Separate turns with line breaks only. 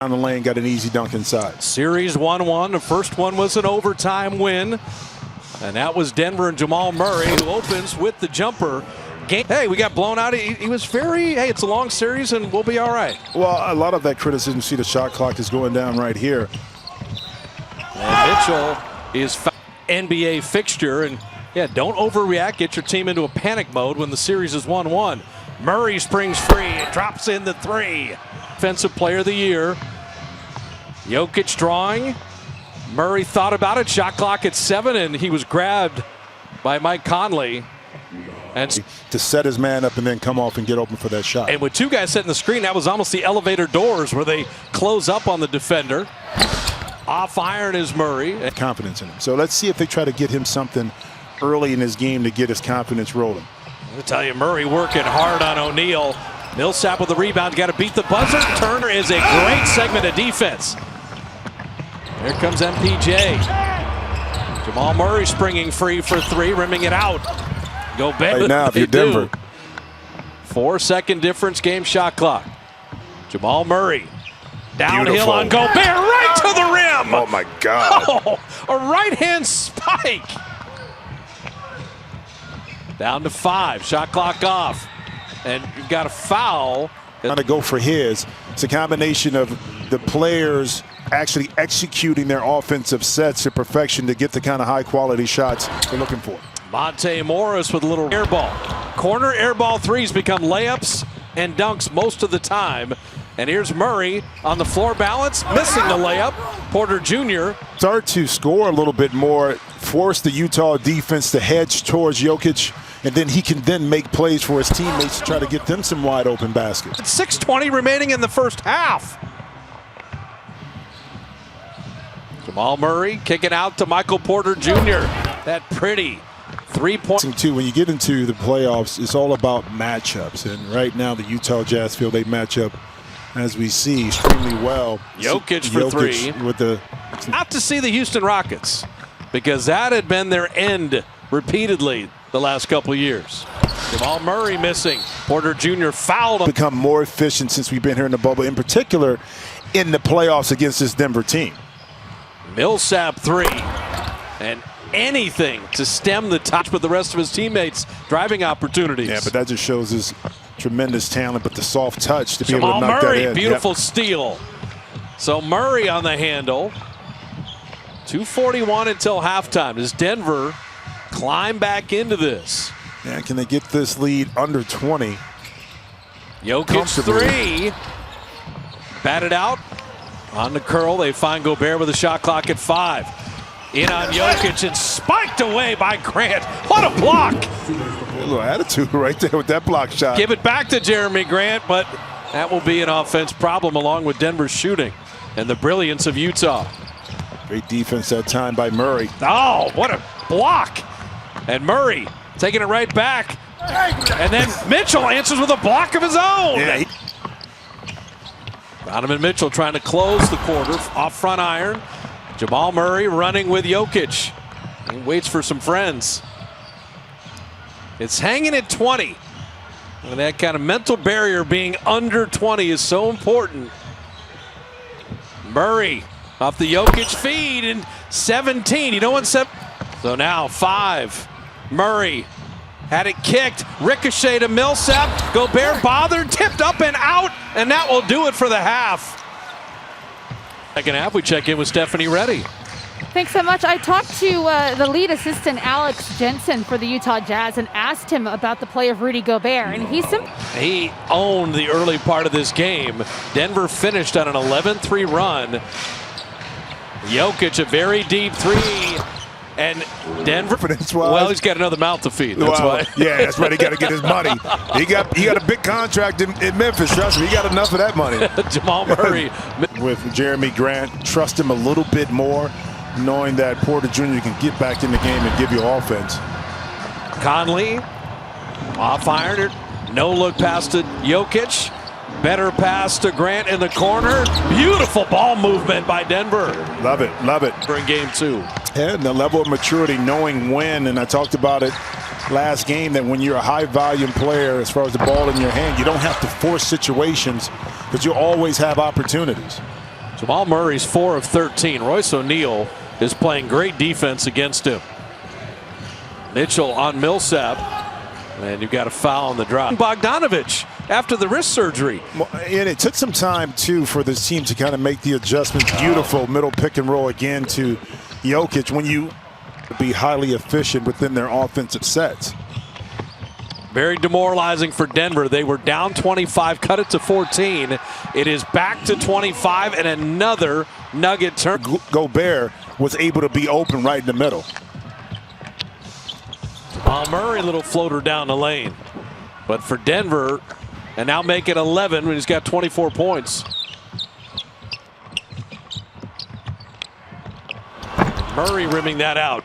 down the lane, got an easy dunk inside.
Series 1-1. The first one was an overtime win. And that was Denver and Jamal Murray, who opens with the jumper. Hey, we got blown out. He was hey, it's a long series and we'll be all right.
Well, a lot of that criticism, see the shot clock is going down right here.
And Mitchell is NBA fixture. And yeah, don't overreact. Get your team into a panic mode when the series is 1-1. Murray springs free. It drops in the three. Defensive player of the year. Jokic drawing. Murray thought about it. Shot clock at 7, and he was grabbed by Mike Conley. And
to set his man up and then come off and get open for that shot.
And with two guys setting the screen, that was almost the elevator doors where they close up on the defender. Off iron is Murray.
Confidence in him. So let's see if they try to get him something early in his game to get his confidence rolling.
I'll tell you, Murray working hard on O'Neal. Millsap with the rebound. Got to beat the buzzer. Turner is a great segment of defense. Here comes MPJ. Jamal Murray springing free for 3, rimming it out. Go back.
Right now, if you're Denver.
4-second difference game shot clock. Jamal Murray. Downhill
Beautiful.
on Gobert, right to the rim.
Oh, my God.
Oh, a right-hand spike. Down to 5. Shot clock off. And you've got a foul.
Trying to go for his. It's a combination of the players actually executing their offensive sets to perfection to get the kind of high-quality shots they're looking for.
Monte Morris with a little air ball. Corner air ball threes become layups and dunks most of the time. And here's Murray on the floor balance, missing the layup. Porter Jr.
Start to score a little bit more, force the Utah defense to hedge towards Jokic, and then he can then make plays for his teammates to try to get them some wide open baskets.
6:20 remaining in the first half. Jamal Murray kicking out to Michael Porter Jr. That pretty 3-point.
Too, when you get into the playoffs, it's all about matchups. And right now, the Utah Jazz feel they match up, as we see, extremely well.
Jokic for 3.
With the
out to see the Houston Rockets, because that had been their end repeatedly the last couple of years. Jamal Murray missing. Porter Jr. fouled him.
Become more efficient since we've been here in the bubble, in particular in the playoffs against this Denver team.
Millsap 3. And anything to stem the touch with the rest of his teammates' driving opportunities.
Yeah, but that just shows his tremendous talent, but the soft touch to be
Jamal
able to knock
Murray,
that in.
beautiful steal. So Murray on the handle. 2:41 until halftime. Does Denver climb back into this?
Yeah, can they get this lead under 20?
Jokic 3. Batted out. On the curl, they find Gobert with a shot clock at 5. In on Jokic and spiked away by Grant. What a block!
A little attitude right there with that block shot.
Give it back to Jeremy Grant, but that will be an offense problem along with Denver's shooting and the brilliance of Utah.
Great defense that time by Murray.
Oh, what a block! And Murray taking it right back. And then Mitchell answers with a block of his own.
Yeah,
Donovan Mitchell trying to close the quarter off front iron. Jamal Murray running with Jokic. He waits for some friends. It's hanging at 20. And that kind of mental barrier being under 20 is so important. Murray off the Jokic feed and 17. You know what? So now 5. Murray had it kicked. Ricochet to Millsap. Gobert bothered, tipped up and out, and that will do it for the half. Second half, we check in with Stephanie Reddy.
Thanks so much. I talked to the lead assistant, Alex Jensen, for the Utah Jazz and asked him about the play of Rudy Gobert, and
he owned the early part of this game. Denver finished on an 11-3 run. Jokic, a very deep 3. And Denver, well, he's got another mouth to feed. That's why.
Yeah, that's right. He got to get his money. He got a big contract in Memphis. Trust me, he got enough of that money.
Jamal Murray.
With Jeremy Grant, trust him a little bit more, knowing that Porter Jr. can get back in the game and give you offense.
Conley, off iron, no look pass to Jokic. Better pass to Grant in the corner. Beautiful ball movement by Denver.
Love it, love it.
In game 2.
And the level of maturity, knowing when, and I talked about it last game, that when you're a high-volume player, as far as the ball in your hand, you don't have to force situations because you always have opportunities.
Jamal Murray's 4 of 13. Royce O'Neal is playing great defense against him. Mitchell on Millsap. And you've got a foul on the drop. Bogdanovich after the wrist surgery.
And it took some time, too, for this team to kind of make the adjustments. Beautiful middle pick and roll again to Jokic when you be highly efficient within their offensive sets.
Very demoralizing for Denver. They were down 25, cut it to 14. It is back to 25 and another Nugget turn.
Gobert was able to be open right in the middle.
Murray, little floater down the lane. But for Denver, and now make it 11 when he's got 24 points. Murray rimming that out.